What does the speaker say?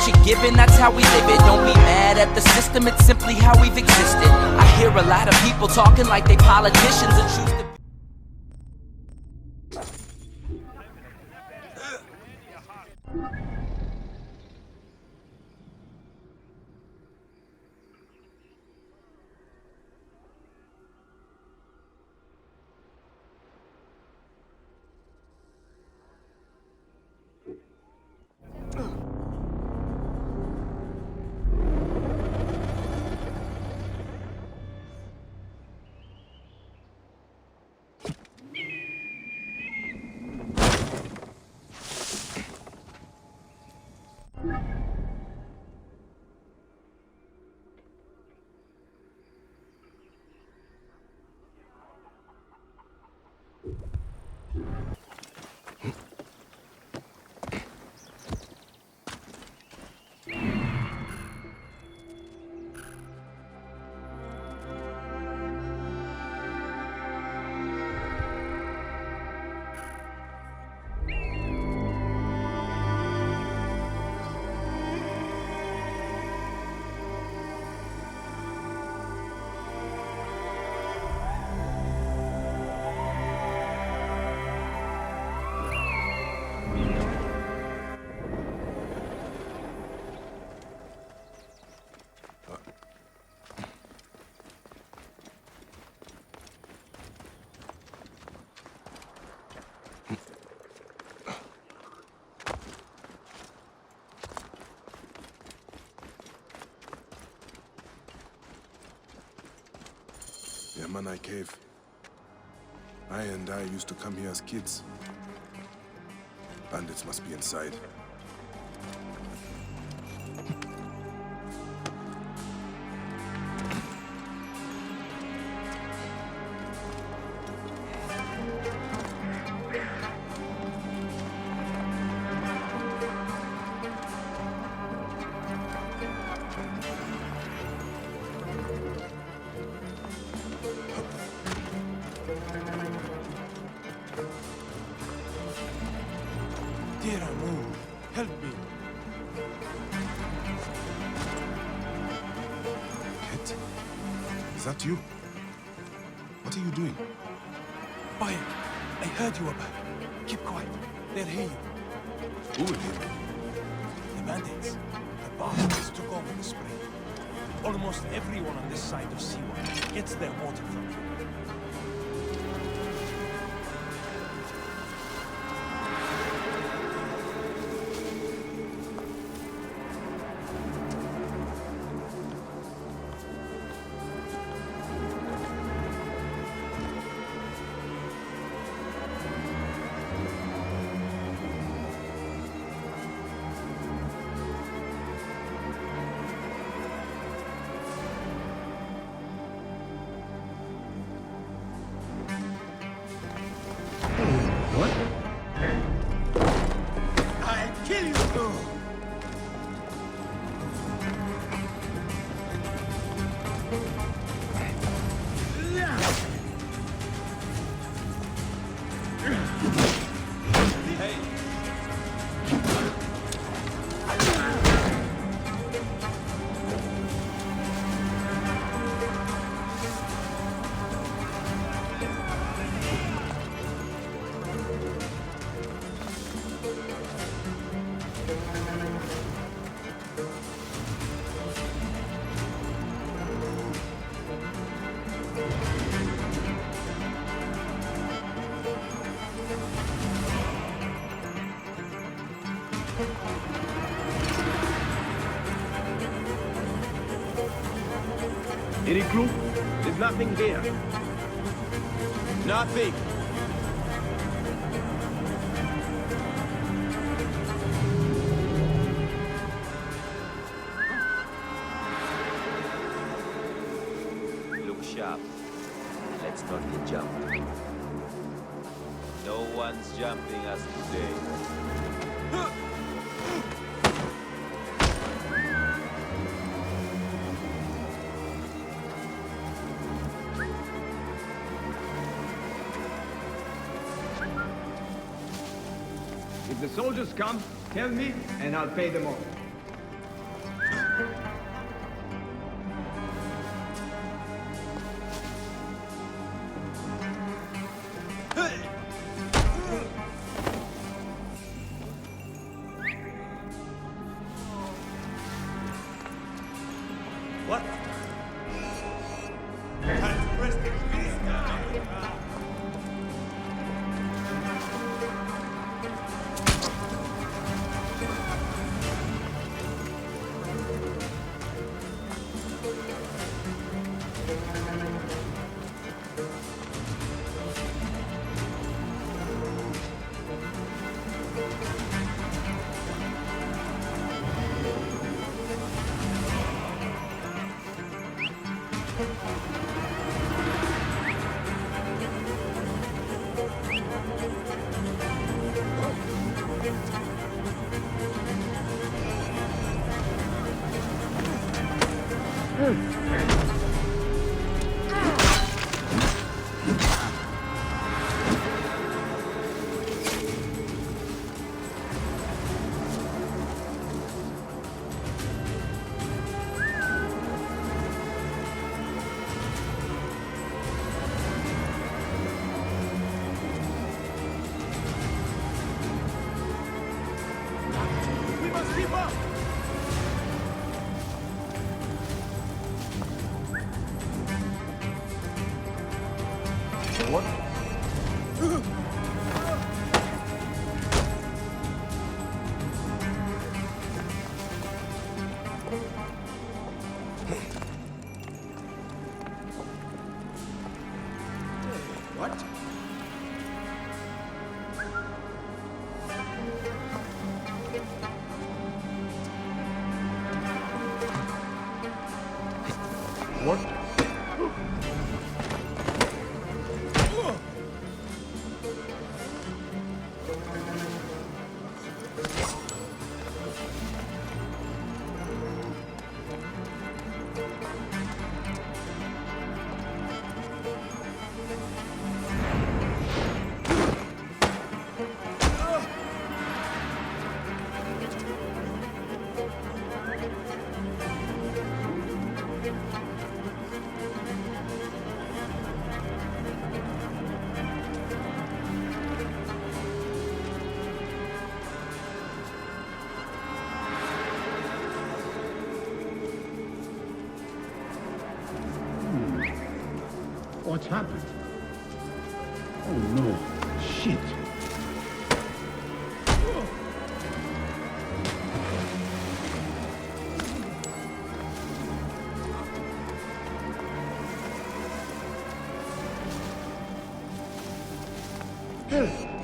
what you're given, that's how we live it. Don't be mad at the system, it's simply how we've existed. I hear a lot of people talking like they politicians and choose to Yamanai Cave. I used to come here as kids. Bandits must be inside. Dear Amun, help me. Kit? Is that you? What are you doing? Bayek, I heard you about. Keep quiet. They'll hear you. Who will hear me? The bandits. The bastards took over the spring. Almost everyone on this side of Siwa gets their water from here. Any clue? There's nothing here. Nothing. Look sharp. Let's not get jumped. No one's jumping us today. If the soldiers come, tell me and I'll pay them off. What? Time to press the release now. We must keep up! What? What? What? What's happened? Oh no, shit. Hey.